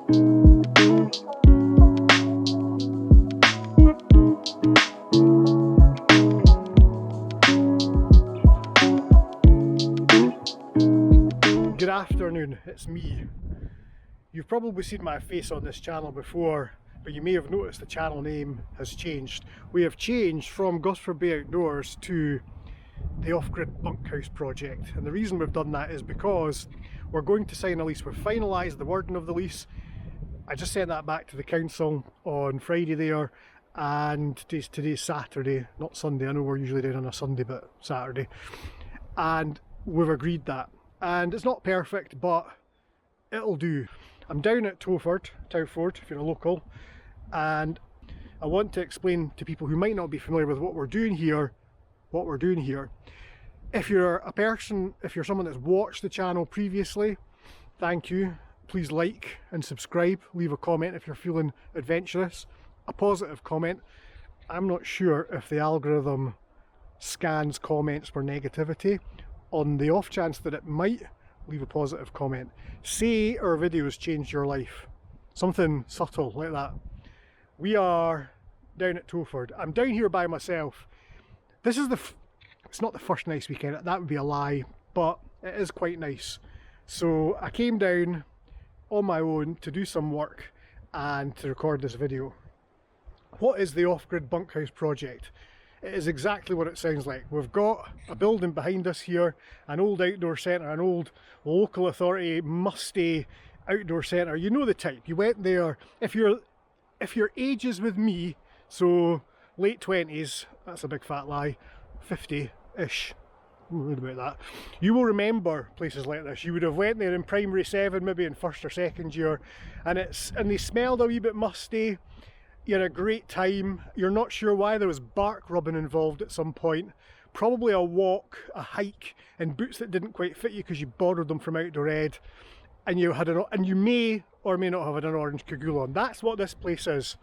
Good afternoon, it's me. You've probably seen my face on this channel before, but you may have noticed the channel name has changed. We have changed from Gosford Bay Outdoors to the off-grid bunkhouse project, and the reason we've done that is because we're going to sign a lease. We've finalised the wording of the lease. I just sent that back to the council on Friday there, and today's Saturday, not Sunday. I know we're usually doing on a Sunday, but Saturday, and we've agreed that. And it's not perfect, but it'll do. I'm down at Towford, if you're a local, and I want to explain to people who might not be familiar with what we're doing here, If you're someone that's watched the channel previously, thank you. Please like and subscribe, leave a comment if you're feeling adventurous, a positive comment. I'm not sure if the algorithm scans comments for negativity. On the off chance that it might, leave a positive comment. Say our videos changed your life. Something subtle like that. We are down at Towford. I'm down here by myself. This is it's not the first nice weekend, that would be a lie, but it is quite nice. So I came down on my own to do some work and to record this video. What is the off-grid bunkhouse project? It is exactly what it sounds like. We've got a building behind us here, an old outdoor centre, an old local authority musty outdoor centre. You know the type. You went there, if your age is with me, so late 20s, that's a big fat lie, 50-ish, what about that? You will remember places like this. You would have went there in primary 7, maybe in first or second year, and they smelled a wee bit musty. You had a great time. You're not sure why. There was bark rubbing involved at some point. Probably a walk, a hike, and boots that didn't quite fit you because you borrowed them from Outdoor Ed, and you may or may not have had an orange cagoule on. That's what this place is.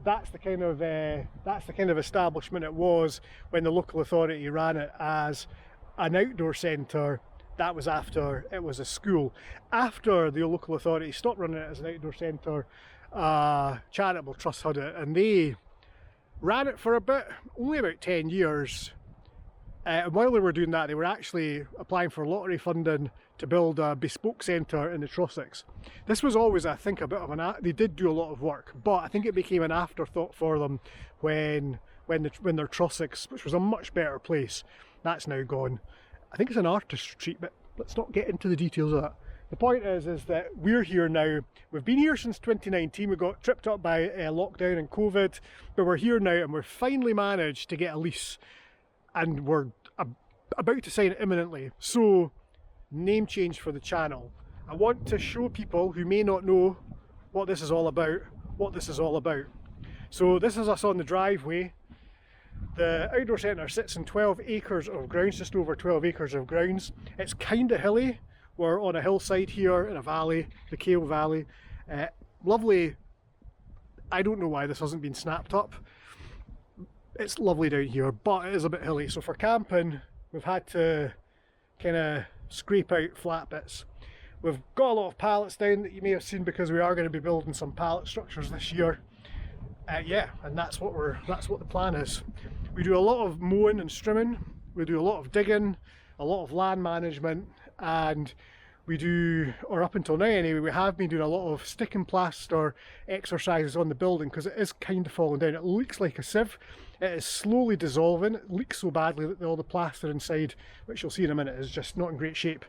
That's the kind of establishment it was when the local authority ran it as an outdoor centre. That was after it was a school. After the local authority stopped running it as an outdoor centre, charitable trust had it, and they ran it for only about 10 years. And while they were doing that, they were actually applying for lottery funding to build a bespoke centre in the Trossachs. This was always, I think, a bit of they did do a lot of work, but I think it became an afterthought for them when their Trossachs, which was a much better place, that's now gone. I think it's an artist retreat, but let's not get into the details of that. The point is that we're here now. We've been here since 2019. We got tripped up by lockdown and COVID, but we're here now, and we've finally managed to get a lease, and we're about to sign it imminently. So, name change for the channel. I want to show people who may not know what this is all about, So this is us on the driveway. The outdoor centre sits in 12 acres of grounds, just over 12 acres of grounds. It's kind of hilly. We're on a hillside here in a valley, the Kale Valley. Lovely. I don't know why this hasn't been snapped up. It's lovely down here, but it is a bit hilly. So for camping, we've had to kind of scrape out flat bits. We've got a lot of pallets down that you may have seen because we are going to be building some pallet structures this year. Yeah, and that's what the plan is. We do a lot of mowing and strimming. We do a lot of digging, a lot of land management, and we do, or up until now anyway, we have been doing a lot of stick and plaster exercises on the building because it is kind of falling down. It looks like a sieve. It is slowly dissolving. It leaks so badly that all the plaster inside, which you'll see in a minute, is just not in great shape.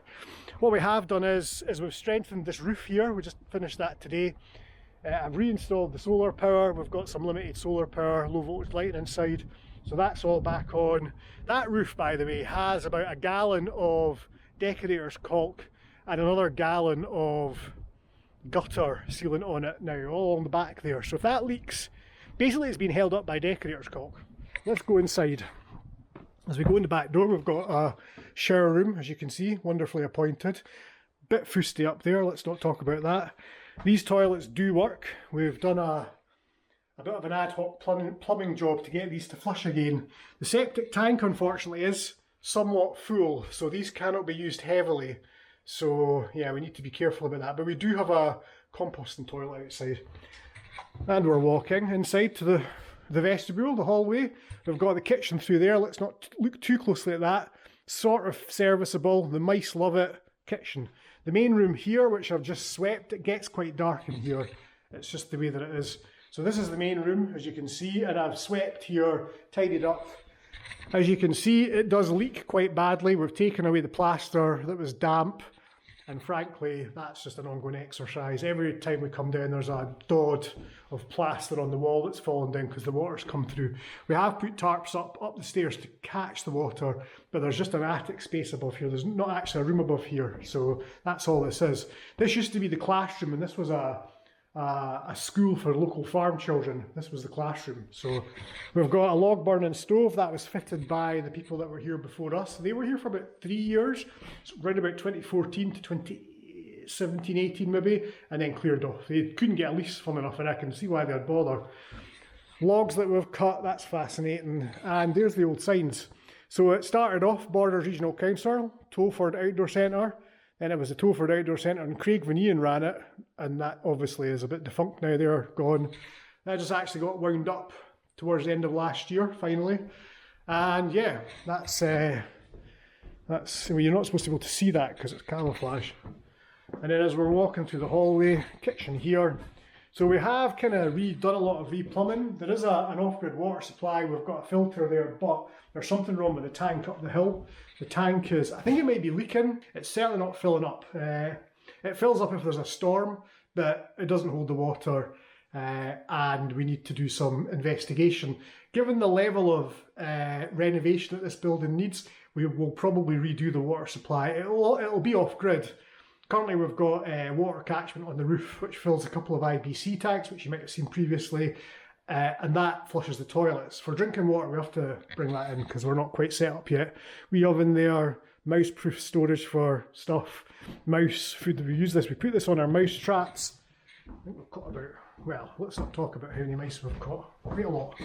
What we have done is we've strengthened this roof here. We just finished that today. I've reinstalled the solar power. We've got some limited solar power, low voltage lighting inside. So that's all back on. That roof, by the way, has about a gallon of decorator's caulk and another gallon of gutter sealant on it now, all on the back there. So if that leaks, basically it's been held up by decorator's caulk. Let's go inside. As we go in the back door, we've got a shower room, as you can see, wonderfully appointed. Bit fusty up there, let's not talk about that. These toilets do work. We've done a bit of an ad hoc plumbing job to get these to flush again. The septic tank, unfortunately, is somewhat full, so these cannot be used heavily. So yeah, we need to be careful about that. But we do have a composting toilet outside. And we're walking inside to the vestibule, the hallway. We've got the kitchen through there. Let's not look too closely at that. Sort of serviceable. The mice love it. Kitchen. The main room here, which I've just swept, it gets quite dark in here. It's just the way that it is. So this is the main room, as you can see, and I've swept here, tidied up. As you can see, it does leak quite badly. We've taken away the plaster that was damp. And frankly, that's just an ongoing exercise. Every time we come down, there's a dod of plaster on the wall that's fallen down because the water's come through. We have put tarps up the stairs to catch the water, but there's just an attic space above here. There's not actually a room above here, so that's all this is. This used to be the classroom, and this was a school for local farm children. This was the classroom. So we've got a log burning stove that was fitted by the people that were here before us. They were here for about 3 years, so around about 2014 to 2017, 18 maybe, and then cleared off. They couldn't get a lease, fun enough, and I can see why they'd bother. Logs that we've cut, that's fascinating. And there's the old signs. So it started off Borders Regional Council, Towford Outdoor Centre. Then it was the Towford Outdoor Centre, and Craig Van Ian ran it, and that obviously is a bit defunct now, they're gone. That just actually got wound up towards the end of last year, finally. And yeah, that's well, you're not supposed to be able to see that because it's camouflage. And then as we're walking through the hallway, kitchen here. So we have kind of done a lot of replumbing. There is an off-grid water supply, we've got a filter there, but there's something wrong with the tank up the hill. The tank is, I think it might be leaking. It's certainly not filling up. It fills up if there's a storm, but it doesn't hold the water, and we need to do some investigation. Given the level of renovation that this building needs, we will probably redo the water supply. It'll be off-grid. Currently we've got water catchment on the roof, which fills a couple of IBC tanks, which you might have seen previously, and that flushes the toilets. For drinking water, we have to bring that in because we're not quite set up yet. We oven there, mouse-proof storage for stuff, mouse food. We use this. We put this on our mouse traps. I think we've got about, well, let's not talk about how many mice we've got. Quite a lot.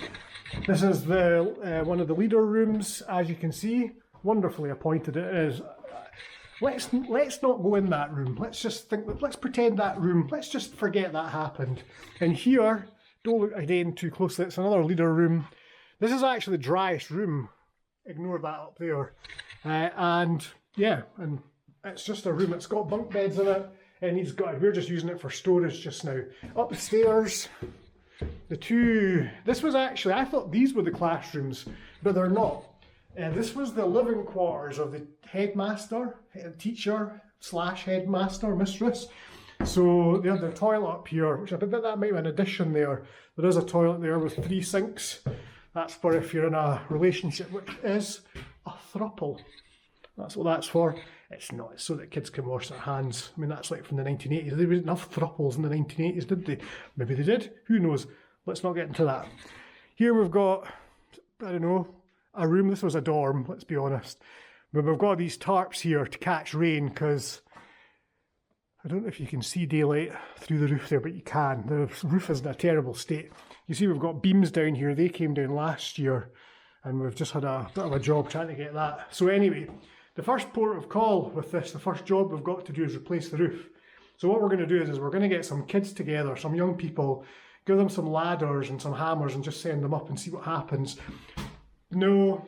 This is the one of the leader rooms, as you can see. Wonderfully appointed it is. Let's not go in that room. Let's just think, let's pretend that room, let's just forget that happened. And here, don't look again too closely, it's another leader room. This is actually the driest room. Ignore that up there. And yeah, and it's just a room. It's got bunk beds in it, and we're just using it for storage just now. Upstairs, this was actually, I thought these were the classrooms, but they're not. This was the living quarters of the headmaster, teacher / headmaster, mistress. So they had their toilet up here, which I bet that might be an addition there. There is a toilet there with 3 sinks. That's for if you're in a relationship, which is a throuple. That's what that's for. It's not, it's so that kids can wash their hands. I mean, that's like from the 1980s. There wasn't enough throuples in the 1980s, did they? Maybe they did, who knows? Let's not get into that. Here we've got, I don't know, a room. This was a dorm, let's be honest. But we've got these tarps here to catch rain because I don't know if you can see daylight through the roof there, but you can. The roof is in a terrible state. You see we've got beams down here. They came down last year and we've just had a bit of a job trying to get that. So anyway, the first port of call with this, the first job we've got to do is replace the roof. So what we're going to do is we're going to get some kids together, some young people, give them some ladders and some hammers and just send them up and see what happens. No,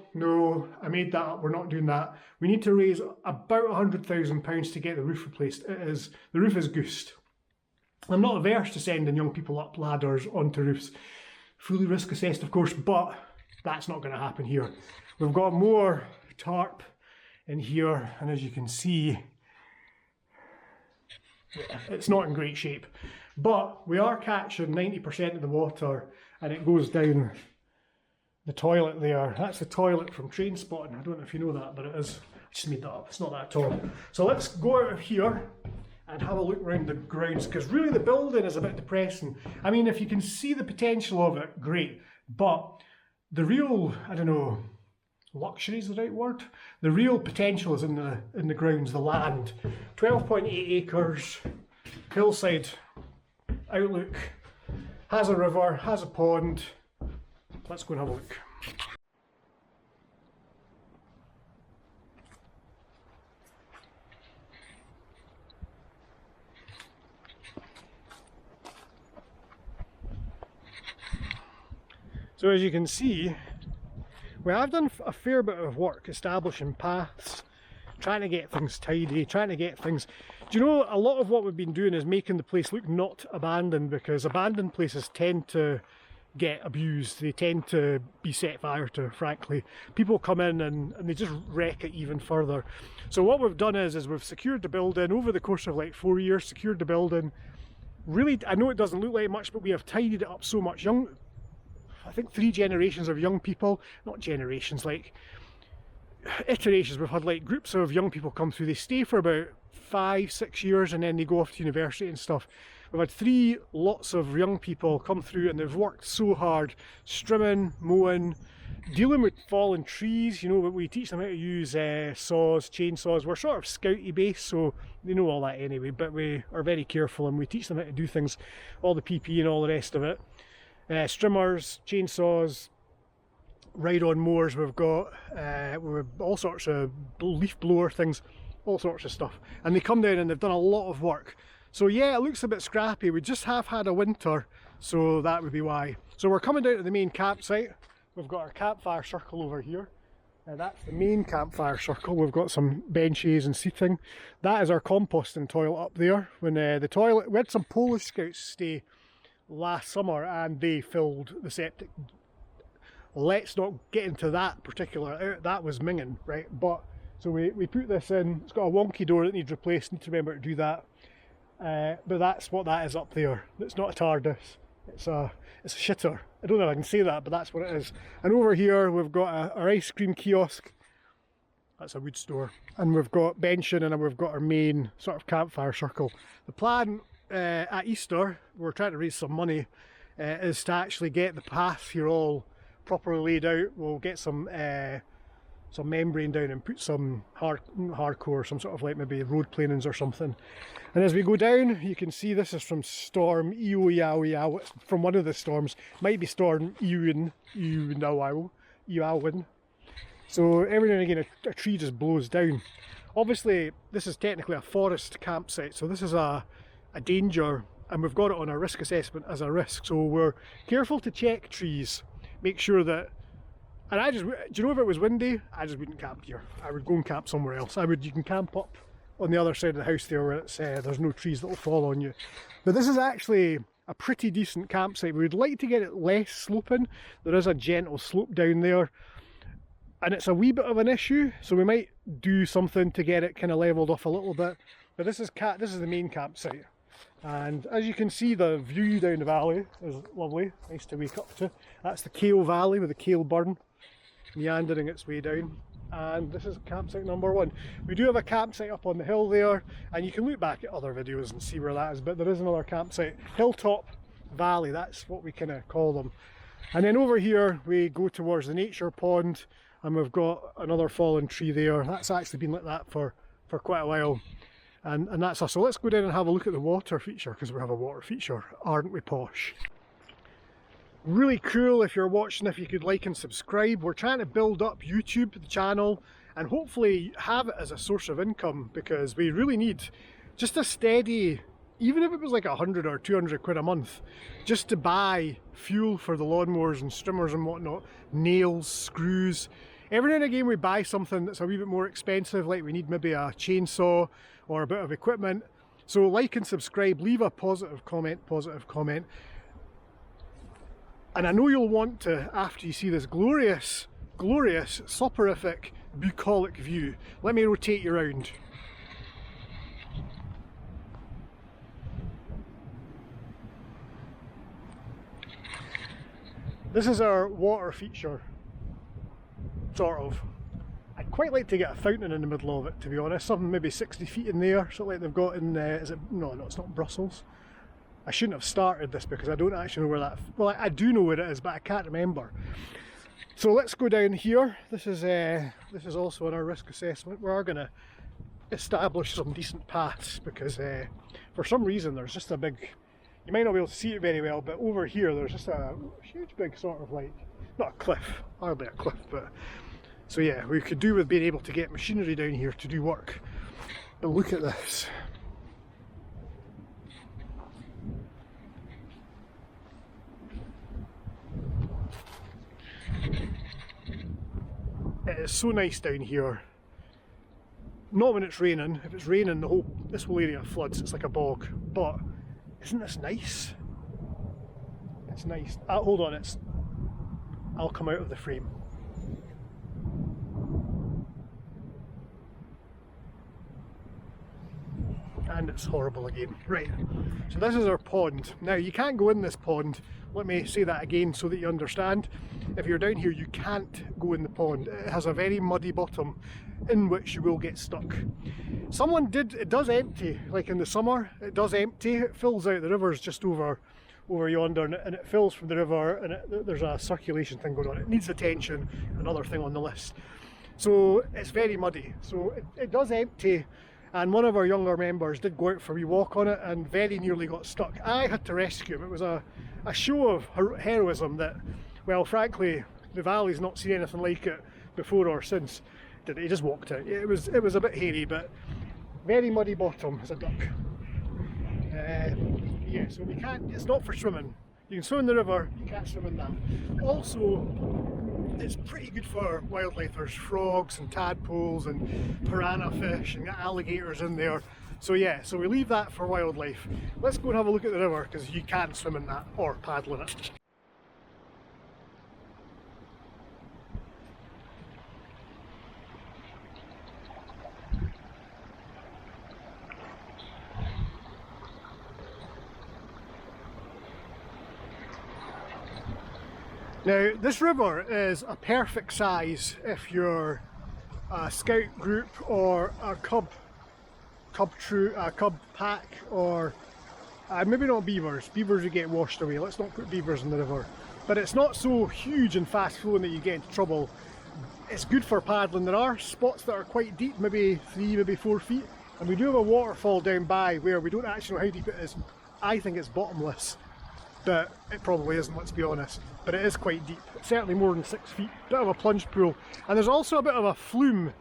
I made that up. We're not doing that. We need to raise about £100,000 to get the roof replaced. The roof is goosed. I'm not averse to sending young people up ladders onto roofs. Fully risk assessed, of course, but that's not going to happen here. We've got more tarp in here, and as you can see, it's not in great shape. But we are catching 90% of the water, and it goes down the toilet there. That's the toilet from Train Spotting. I don't know if you know that, but it is. I just made that up. It's not that at all. So let's go out of here and have a look around the grounds, because really the building is a bit depressing. I mean, if you can see the potential of it, great. But the real, I don't know, luxury is the right word? The real potential is in the grounds, the land. 12.8 acres, hillside outlook, has a river, has a pond. Let's go and have a look. So as you can see, well, I've done a fair bit of work establishing paths, trying to get things tidy, trying to get things... Do you know, a lot of what we've been doing is making the place look not abandoned, because abandoned places tend to get abused, they tend to be set fire to, frankly. People come in and they just wreck it even further. So what we've done is we've secured the building over the course of like 4 years, secured the building. Really, I know it doesn't look like much, but we have tidied it up so much. I think 3 generations of young people, not generations, like iterations. We've had like groups of young people come through, they stay for about 5-6 years and then they go off to university and stuff. We've had 3 lots of young people come through and they've worked so hard, strimming, mowing, dealing with fallen trees. You know, we teach them how to use saws, chainsaws. We're sort of scouty based, so they know all that anyway, but we are very careful and we teach them how to do things, all the PP and all the rest of it. Strimmers, chainsaws, ride-on mowers we've got, with all sorts of leaf blower things, all sorts of stuff. And they come down and they've done a lot of work. So yeah, it looks a bit scrappy. We just have had a winter, so that would be why. So we're coming down to the main campsite. We've got our campfire circle over here. That's the main campfire circle. We've got some benches and seating. That is our composting toilet up there. When the toilet, we had some Polish Scouts stay last summer and they filled the septic. Let's not get into that particular, that was minging, right? But, so we put this in. It's got a wonky door that needs replaced, need to remember to do that. But that's what that is up there. It's not a TARDIS, it's a shitter. I don't know if I can say that, but that's what it is. And over here we've got our ice cream kiosk. That's a wood store. And we've got benching and we've got our main sort of campfire circle. The plan at Easter, we're trying to raise some money, is to actually get the path here all properly laid out. We'll get some membrane down and put some hardcore, some sort of like maybe road planings or something. And as we go down, you can see this is from Storm Eowyn, from one of the storms. Might be Storm Eowyn. So every now and again a tree just blows down. Obviously this is technically a forest campsite, so this is a danger, and we've got it on our risk assessment as a risk. So we're careful to check trees, make sure that. And do you know, if it was windy, I just wouldn't camp here. I would go and camp somewhere else. You can camp up on the other side of the house there where it's, there's no trees that will fall on you. But this is actually a pretty decent campsite. We would like to get it less sloping. There is a gentle slope down there. And it's a wee bit of an issue, so we might do something to get it kind of levelled off a little bit. But this is the main campsite. And as you can see, the view down the valley is lovely, nice to wake up to. That's the Kale Valley with the Kale Burn meandering its way down. And this is campsite number 1. We do have a campsite up on the hill there, and you can look back at other videos and see where that is, but there is another campsite. Hilltop Valley, that's what we kind of call them. And then over here we go towards the nature pond, and we've got another fallen tree there. That's actually been like that for quite a while. And that's us. So let's go down and have a look at the water feature, because we have a water feature. Aren't we posh? Really cool if you're watching, if you could like and subscribe. We're trying to build up YouTube, the channel, and hopefully have it as a source of income, because we really need just a steady, even if it was like 100 or 200 quid a month, just to buy fuel for the lawnmowers and strimmers and whatnot, nails, screws. Every now and again we buy something that's a wee bit more expensive, like we need maybe a chainsaw or a bit of equipment. So like and subscribe, leave a positive comment. And I know you'll want to, after you see this glorious, glorious, soporific, bucolic view. Let me rotate you around. This is our water feature, sort of. I'd quite like to get a fountain in the middle of it, to be honest. Something maybe 60 feet in there, something like they've got in, is it, no, it's not Brussels. I shouldn't have started this because I don't actually know where that, well, I do know where it is, but I can't remember. So let's go down here. This is also on our risk assessment. We are going to establish some decent paths, because for some reason there's just a big, you might not be able to see it very well, but over here there's just a huge big sort of like, not a cliff, hardly a cliff, but so yeah, we could do with being able to get machinery down here to do work. But look at this. It is so nice down here. Not when it's raining. If it's raining, this whole area floods. It's like a bog. But isn't this nice? It's nice. Hold on, I'll come out of the frame. And it's horrible again. Right, so this is our pond. Now you can't go in this pond. Let me say that again so that you understand. If you're down here, you can't go in the pond. It has a very muddy bottom in which you will get stuck. It does empty, like in the summer, it does empty. It fills out, the river's just over yonder, and it fills from the river, and there's a circulation thing going on. It needs attention, another thing on the list. So it's very muddy, so it does empty. And one of our younger members did go out for a wee walk on it and very nearly got stuck. I had to rescue him. It was a show of heroism that, well, frankly, the valley's not seen anything like it before or since. He just walked out. It was a bit hairy, but very muddy bottom as a duck. Yeah, so we can't, it's not for swimming. You can swim in the river, you can't swim in that. Also, it's pretty good for wildlife. There's frogs and tadpoles and piranha fish and alligators in there. So yeah, so we leave that for wildlife. Let's go and have a look at the river, because you can swim in that or paddle in it. Now, this river is a perfect size if you're a scout group or a cub pack, or maybe not beavers. Beavers would get washed away. Let's not put beavers in the river. But it's not so huge and fast flowing that you get into trouble. It's good for paddling. There are spots that are quite deep, maybe 3, maybe 4 feet. And we do have a waterfall down by where we don't actually know how deep it is. I think it's bottomless. But it probably isn't, let's be honest. But it is quite deep, certainly more than 6 feet. Bit of a plunge pool. And there's also a bit of a flume,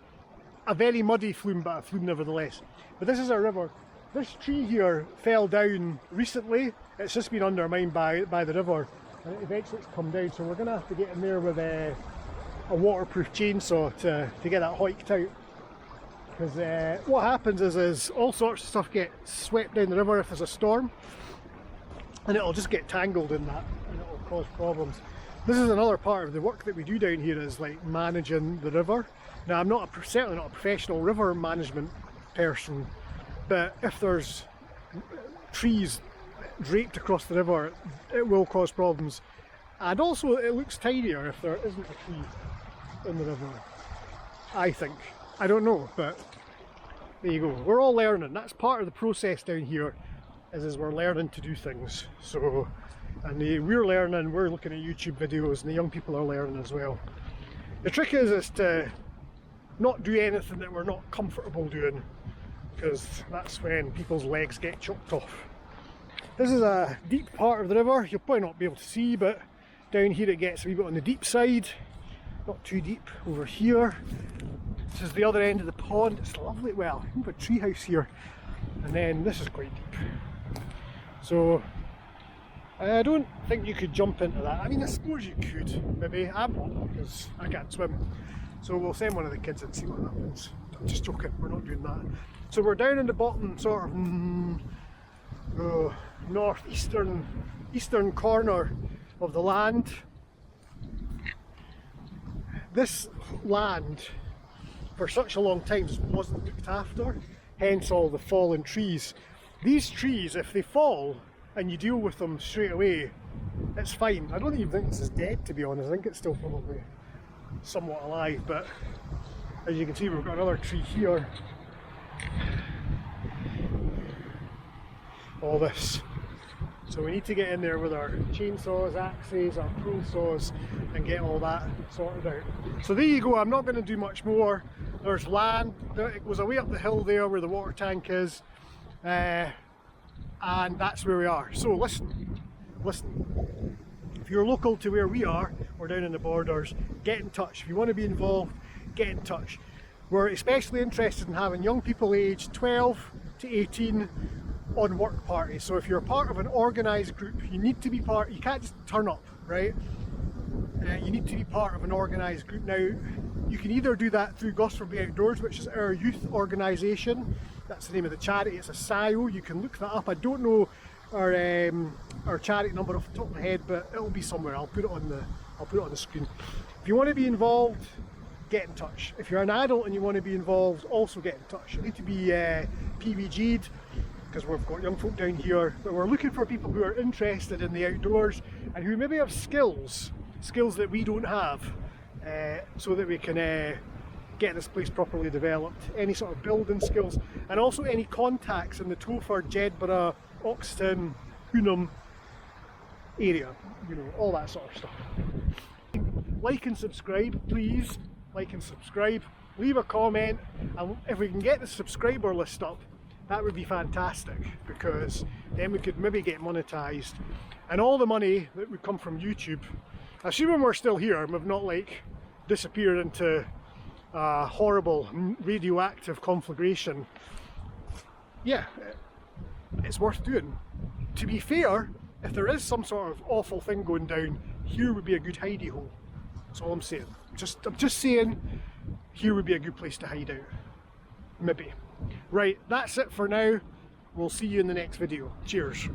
a very muddy flume, but a flume nevertheless. But this is a river. This tree here fell down recently. It's just been undermined by the river, and eventually it's come down. So we're going to have to get in there with a waterproof chainsaw to get that hiked out. Because what happens is all sorts of stuff gets swept down the river if there's a storm. And it'll just get tangled in that, and it'll cause problems. This is another part of the work that we do down here, is like managing the river. Now, I'm certainly not a professional river management person, but if there's trees draped across the river, it will cause problems. And also, it looks tidier if there isn't a tree in the river, I think. I don't know, but there you go. We're all learning. That's part of the process down here. Is we're learning to do things. So, and we're learning, we're looking at YouTube videos, and the young people are learning as well. The trick is to not do anything that we're not comfortable doing, because that's when people's legs get chopped off. This is a deep part of the river. You'll probably not be able to see, but down here it gets a wee bit on the deep side. Not too deep over here. This is the other end of the pond. It's lovely. Well, we have a tree house here, and then this is quite deep. So I don't think you could jump into that. I mean, I suppose you could, maybe. I'm not, because I can't swim. So we'll send one of the kids and see what happens. I'm just joking, we're not doing that. So we're down in the bottom sort of northeastern corner of the land. This land for such a long time wasn't looked after, hence all the fallen trees. These trees, if they fall and you deal with them straight away, it's fine. I don't even think this is dead, to be honest. I think it's still probably somewhat alive, but as you can see, we've got another tree here. All this. So we need to get in there with our chainsaws, axes, our pro saws, and get all that sorted out. So there you go. I'm not going to do much more. There's land. It goes away up the hill there where the water tank is. And that's where we are. So listen, if you're local to where we are, we're down in the borders, get in touch. If you want to be involved, get in touch. We're especially interested in having young people aged 12 to 18 on work parties. So if you're part of an organised group, you need to be you can't just turn up, right? You need to be part of an organised group. Now, You can either do that through Gosford Outdoors, which is our youth organisation. That's the name of the charity. It's a SIO. You can look that up. I don't know our charity number off the top of my head, but it'll be somewhere. I'll put it on the screen. If you want to be involved, get in touch. If you're an adult and you want to be involved, also get in touch. You need to be PVG'd, because we've got young folk down here, but we're looking for people who are interested in the outdoors and who maybe have skills that we don't have, so that we can get this place properly developed. Any sort of building skills, and also any contacts in the Towford, Jedburgh, Oxton, Hoonham area, you know, all that sort of stuff. Like and subscribe, please. Like and subscribe, leave a comment, and if we can get the subscriber list up, that would be fantastic, because then we could maybe get monetized, and all the money that would come from YouTube, assuming we're still here and we've not like disappeared into horrible radioactive conflagration, yeah, it's worth doing. To be fair, if there is some sort of awful thing going down, here would be a good hidey hole. That's all I'm saying. I'm just saying, here would be a good place to hide out. Maybe. Right, that's it for now. We'll see you in the next video. Cheers.